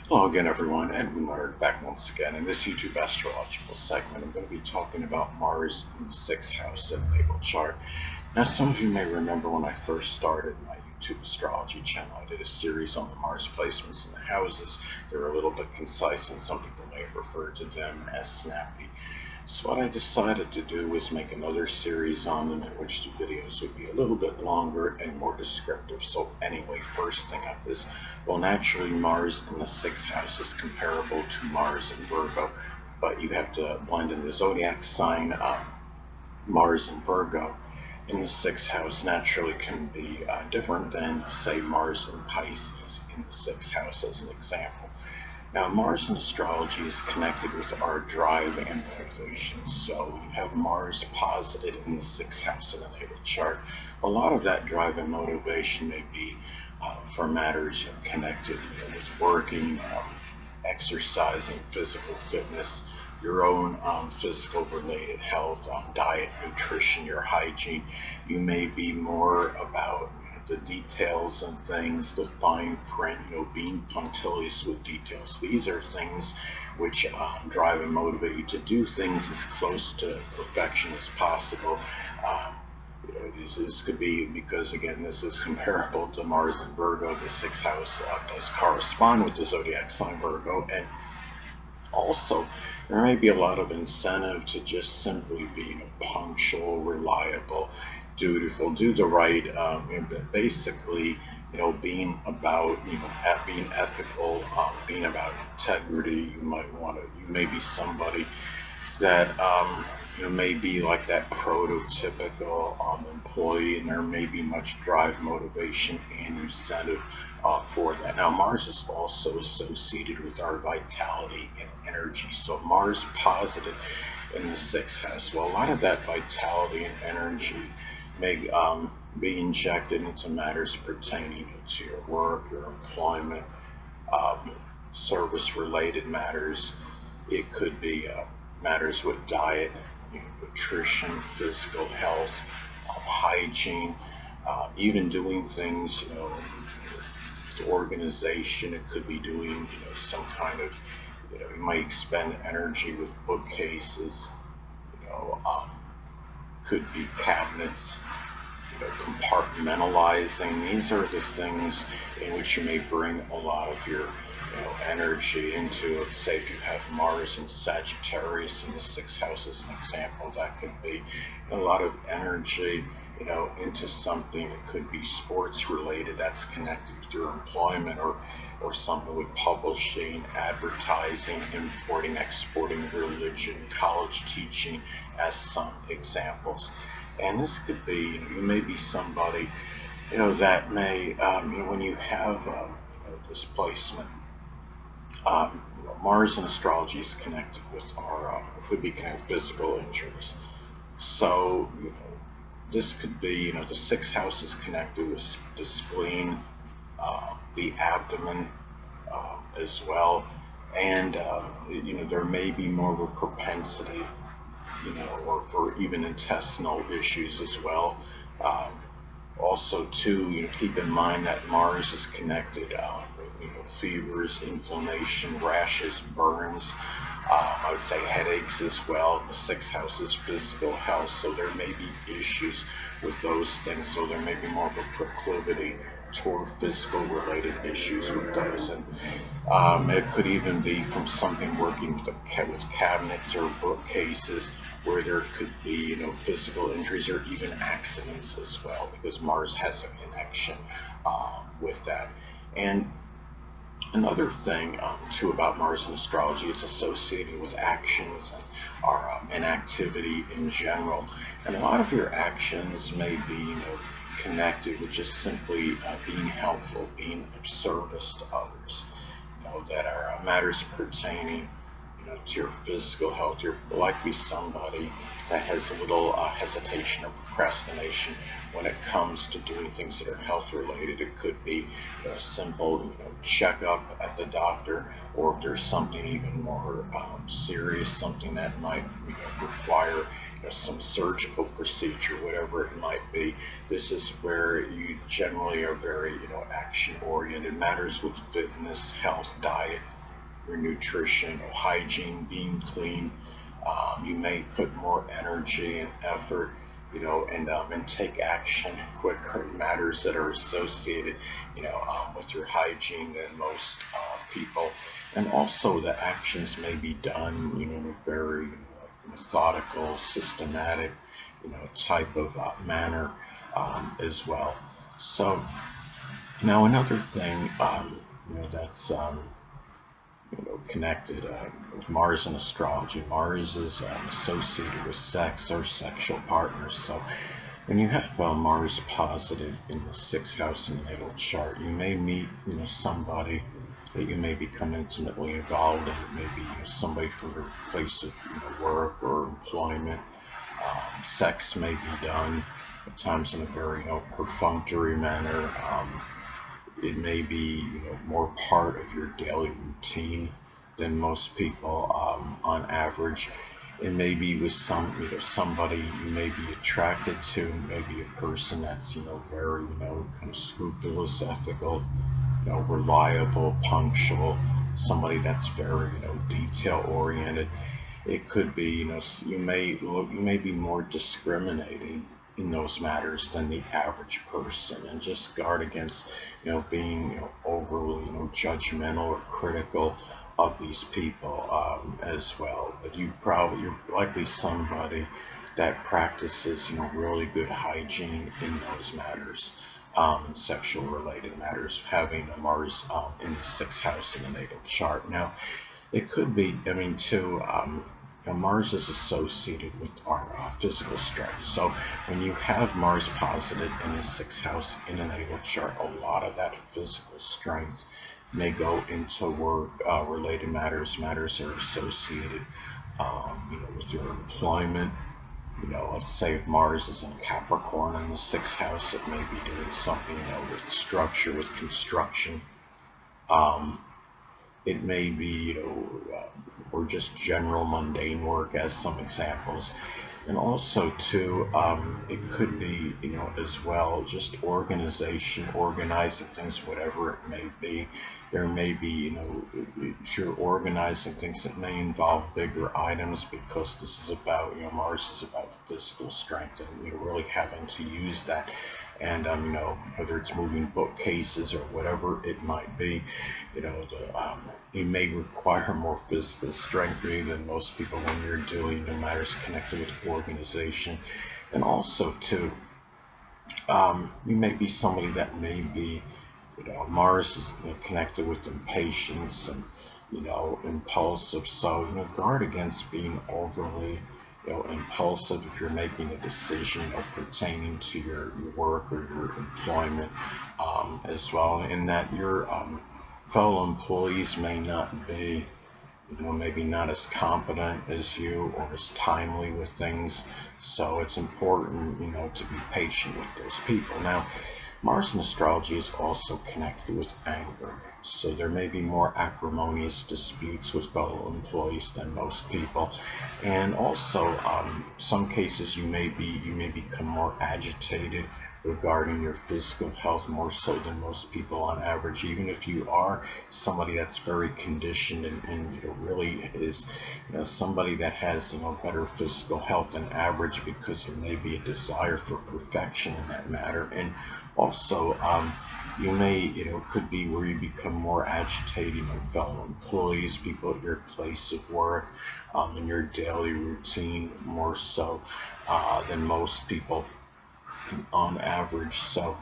Hello again, everyone. Edwin Learnard back once again. In this YouTube astrological segment, I'm going to be talking about Mars in the sixth house in the natal chart. Now, some of you may remember when I first started my YouTube astrology channel, I did a series on the Mars placements in the houses. They were a little bit concise, and some people may have referred to them as snappy. So what I decided to do was make another series on them in which the videos would be a little bit longer and more descriptive. So anyway, first thing up is, well, naturally Mars in the sixth house is comparable to Mars in Virgo, but you have to blend in the zodiac sign. Mars in Virgo in the sixth house naturally can be different than, say, Mars in Pisces in the sixth house as an example. Now, Mars in astrology is connected with our drive and motivation. So you have Mars posited in the sixth house in the natal chart. A lot of that drive and motivation may be for matters connected with working, exercising, physical fitness, your own physical related health, diet, nutrition, your hygiene. You may be more about the details and things, the fine print, being punctilious with details. These are things which drive and motivate you to do things as close to perfection as possible. Um, this could be because, again, this is comparable to Mars and Virgo. The sixth house does correspond with the zodiac sign Virgo, and also there may be a lot of incentive to just simply be punctual, reliable, dutiful, do the right, basically, being about, being ethical, being about integrity. You may be somebody that may be like that prototypical employee, and there may be much drive, motivation, and incentive for that. Now, Mars is also associated with our vitality and energy. So, Mars positive in the sixth house. Well, a lot of that vitality and energy may be injected into matters pertaining to your work, your employment, um, service related matters. It could be matters with diet, nutrition, physical health, hygiene, even doing things, to organization. It could be doing, some kind of, you might expend energy with bookcases, you know, um, could be cabinets, compartmentalizing. These are the things in which you may bring a lot of your energy into it. Say if you have Mars and Sagittarius in the sixth house as an example, that could be a lot of energy, into something. It could be sports related that's connected to your employment, or something with publishing, advertising, importing, exporting, religion, college teaching, as some examples. And this could be, you may be somebody, that may, when you have displacement, Mars in astrology is connected with our, could be connected with physical injuries. So, this could be, the sixth house is connected with the spleen, the abdomen as well. And, there may be more of a propensity, or for even intestinal issues as well. Um, Also, too, keep in mind that Mars is connected with, fevers, inflammation, rashes, burns. I would say headaches as well. The sixth house is physical health, so there may be issues with those things. So there may be more of a proclivity toward physical related issues with those. And it could even be from something working with cabinets or bookcases, where there could be, physical injuries or even accidents as well, because Mars has a connection with that. And another thing, too, about Mars in astrology, it's associated with actions and our inactivity in general. And a lot of your actions may be, connected with just simply being helpful, being of service to others, that are matters pertaining, to your physical health. You're likely somebody that has a little hesitation or procrastination when it comes to doing things that are health related. It could be a simple, checkup at the doctor, or if there's something even more serious, something that might, require, some surgical procedure, whatever it might be. This is where you generally are very, action oriented. Matters with fitness, health, diet, your nutrition or hygiene, being clean. You may put more energy and effort, and take action quicker in matters that are associated, with your hygiene than most people. And also, the actions may be done, in a very methodical, systematic, type of manner as well. So now another thing, that's connected with Mars and astrology. Mars is associated with sex or sexual partners. So when you have Mars positive in the sixth house in the natal chart, you may meet, somebody that you may become intimately involved in. It may be, somebody from your place of work or employment. Sex may be done at times in a very, perfunctory manner. It may be, more part of your daily routine than most people on average. It may be with somebody you may be attracted to, maybe a person that's very kind of scrupulous, ethical, reliable, punctual, somebody that's very detail oriented. It could be, you may be more discriminating in those matters than the average person, and just guard against, being, overly, judgmental or critical of these people as well. But you're likely somebody that practices, really good hygiene in those matters. Sexual related matters, having a Mars in the sixth house in the natal chart. Now, it could be, too, Mars is associated with our physical strength. So when you have Mars positive in the sixth house in a natal chart, a lot of that physical strength may go into work related matters, matters that are associated, with your employment. Let's say if Mars is in Capricorn in the sixth house, it may be doing something, with structure, with construction. Um, it may be, or just general mundane work as some examples. And also too, it could be, as well, just organization, organizing things, whatever it may be. There may be, if you're organizing things that may involve bigger items, because this is about, Mars is about physical strength and, really having to use that. And, whether it's moving bookcases or whatever it might be, you may require more physical strength for you than most people when you're doing matters connected with organization. And also, too, you may be somebody that may be, Mars is connected with impatience and, impulsive. So, guard against being overly, impulsive if you're making a decision, pertaining to your work or your employment as well. In that your fellow employees may not be, maybe not as competent as you or as timely with things. So it's important, to be patient with those people. Now, Mars in astrology is also connected with anger. So there may be more acrimonious disputes with fellow employees than most people. And also, some cases you may become more agitated regarding your physical health, more so than most people on average, even if you are somebody that's very conditioned and really is, somebody that has, better physical health than average, because there may be a desire for perfection in that matter. And also, you may, could be where you become more agitating with fellow employees, people at your place of work, in your daily routine, more so than most people on average. So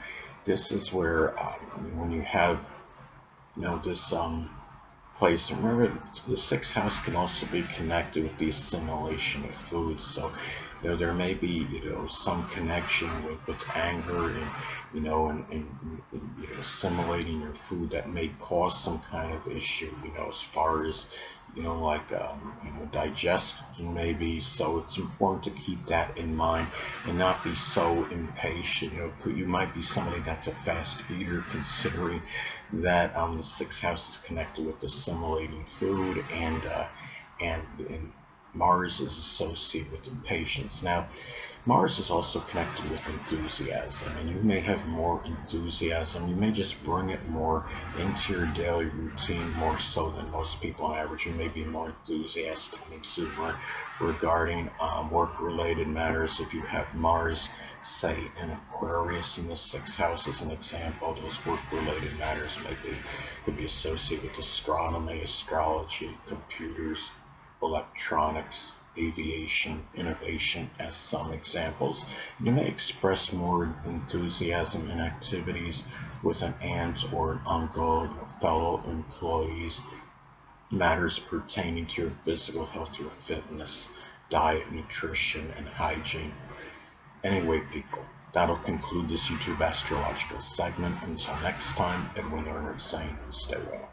this is where, when you have, this place. And remember, the sixth house can also be connected with the assimilation of foods. So, there may be, some connection with anger and, assimilating your food that may cause some kind of issue, as far as, like, digestion maybe. So it's important to keep that in mind and not be so impatient. You might be somebody that's a fast eater, considering that the sixth house is connected with assimilating food and Mars is associated with impatience. Now, Mars is also connected with enthusiasm, and you may have more enthusiasm. You may just bring it more into your daily routine, more so than most people on average. You may be more enthusiastic and exuberant regarding work-related matters. If you have Mars, say, in Aquarius in the sixth house, as an example, those work-related matters could be associated with astronomy, astrology, computers, electronics, aviation, innovation as some examples. You may express more enthusiasm in activities with an aunt or an uncle, fellow employees, matters pertaining to your physical health, your fitness, diet, nutrition, and hygiene. Anyway, people, that'll conclude this YouTube astrological segment. Until next time, Edwin Learnard saying, stay well.